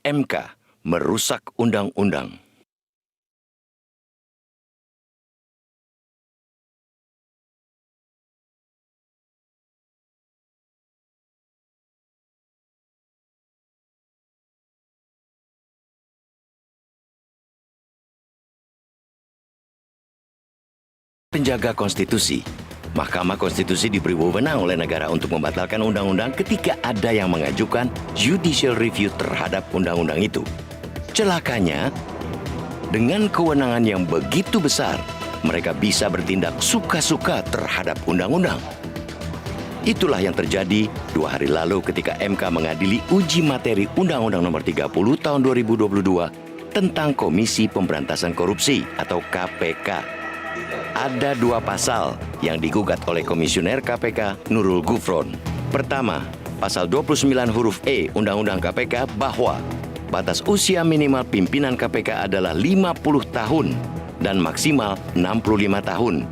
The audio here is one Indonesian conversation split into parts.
MK merusak undang-undang. Penjaga konstitusi. Mahkamah Konstitusi diberi wewenang oleh negara untuk membatalkan undang-undang ketika ada yang mengajukan judicial review terhadap undang-undang itu. Celakanya, dengan kewenangan yang begitu besar, mereka bisa bertindak suka-suka terhadap undang-undang. Itulah yang terjadi 2 hari lalu ketika MK mengadili uji materi Undang-Undang Nomor 30 Tahun 2022 tentang Komisi Pemberantasan Korupsi atau KPK. Ada 2 pasal yang digugat oleh Komisioner KPK Nurul Gufron. Pertama, pasal 29 huruf E Undang-Undang KPK bahwa batas usia minimal pimpinan KPK adalah 50 tahun dan maksimal 65 tahun.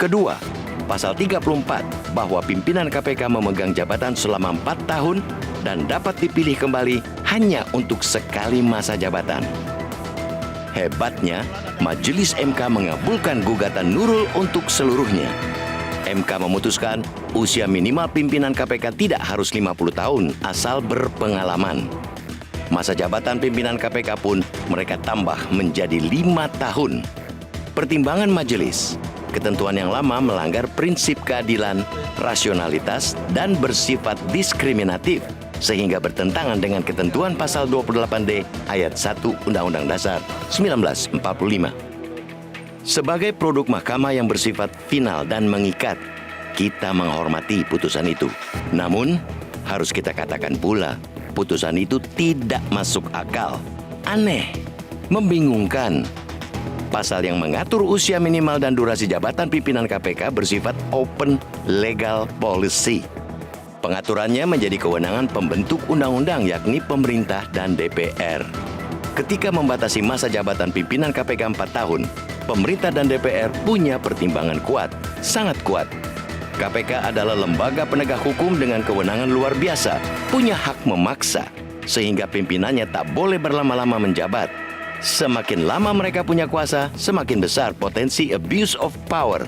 Kedua, pasal 34 bahwa pimpinan KPK memegang jabatan selama 4 tahun dan dapat dipilih kembali hanya untuk sekali masa jabatan. Hebatnya, Majelis MK mengabulkan gugatan Nurul untuk seluruhnya. MK memutuskan usia minimal pimpinan KPK tidak harus 50 tahun asal berpengalaman. Masa jabatan pimpinan KPK pun mereka tambah menjadi 5 tahun. Pertimbangan majelis, ketentuan yang lama melanggar prinsip keadilan, rasionalitas, dan bersifat diskriminatif, sehingga bertentangan dengan ketentuan pasal 28D ayat 1 Undang-Undang Dasar 1945. Sebagai produk mahkamah yang bersifat final dan mengikat, kita menghormati putusan itu. Namun, harus kita katakan pula, putusan itu tidak masuk akal, aneh, membingungkan. Pasal yang mengatur usia minimal dan durasi jabatan pimpinan KPK bersifat open legal policy. Pengaturannya menjadi kewenangan pembentuk undang-undang yakni pemerintah dan DPR. Ketika membatasi masa jabatan pimpinan KPK 4 tahun, pemerintah dan DPR punya pertimbangan kuat, sangat kuat. KPK adalah lembaga penegak hukum dengan kewenangan luar biasa, punya hak memaksa, sehingga pimpinannya tak boleh berlama-lama menjabat. Semakin lama mereka punya kuasa, semakin besar potensi abuse of power,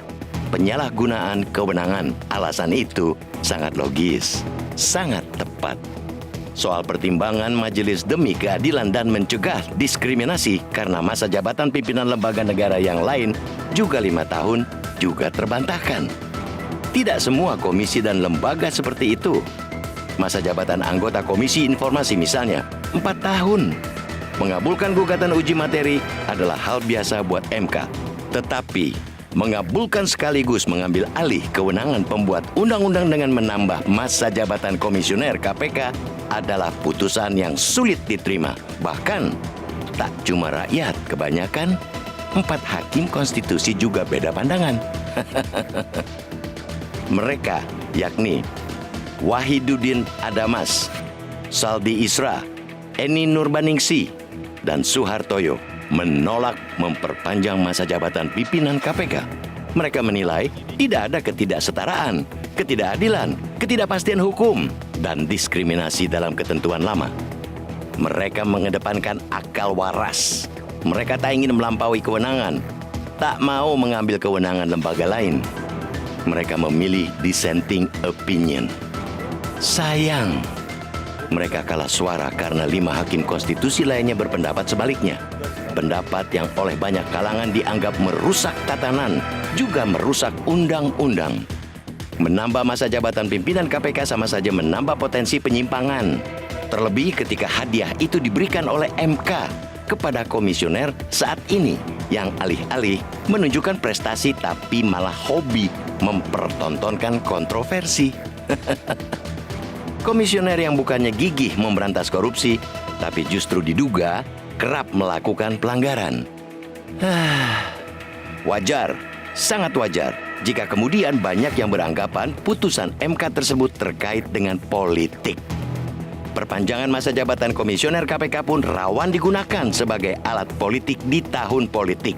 penyalahgunaan kewenangan. Alasan itu sangat logis, sangat tepat. Soal pertimbangan majelis demi keadilan dan mencegah diskriminasi karena masa jabatan pimpinan lembaga negara yang lain juga 5 tahun juga terbantahkan. Tidak semua komisi dan lembaga seperti itu. Masa jabatan anggota Komisi Informasi misalnya 4 tahun. Mengabulkan gugatan uji materi adalah hal biasa buat MK. Tetapi mengabulkan sekaligus mengambil alih kewenangan pembuat undang-undang dengan menambah masa jabatan komisioner KPK adalah putusan yang sulit diterima. Bahkan, tak cuma rakyat, kebanyakan 4 hakim konstitusi juga beda pandangan. Mereka yakni Wahiduddin Adamas, Saldi Isra, Eni Nurbaningsi, dan Suhartoyo menolak memperpanjang masa jabatan pimpinan KPK. Mereka menilai tidak ada ketidaksetaraan, ketidakadilan, ketidakpastian hukum, dan diskriminasi dalam ketentuan lama. Mereka mengedepankan akal waras. Mereka tak ingin melampaui kewenangan, tak mau mengambil kewenangan lembaga lain. Mereka memilih dissenting opinion. Sayang, mereka kalah suara karena 5 hakim konstitusi lainnya berpendapat sebaliknya. Pendapat yang oleh banyak kalangan dianggap merusak tatanan, juga merusak undang-undang. Menambah masa jabatan pimpinan KPK sama saja menambah potensi penyimpangan. Terlebih ketika hadiah itu diberikan oleh MK kepada komisioner saat ini yang alih-alih menunjukkan prestasi tapi malah hobi mempertontonkan kontroversi. Komisioner yang bukannya gigih memberantas korupsi, tapi justru diduga kerap melakukan pelanggaran. Wajar, sangat wajar, jika kemudian banyak yang beranggapan putusan MK tersebut terkait dengan politik. Perpanjangan masa jabatan komisioner KPK pun rawan digunakan sebagai alat politik di tahun politik.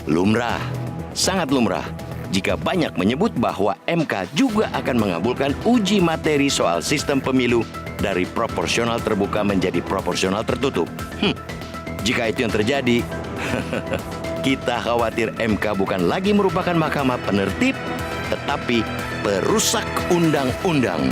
Lumrah, sangat lumrah, jika banyak menyebut bahwa MK juga akan mengabulkan uji materi soal sistem pemilu dari proporsional terbuka menjadi proporsional tertutup. Jika itu yang terjadi, kita khawatir MK bukan lagi merupakan mahkamah penertib, tetapi perusak undang-undang.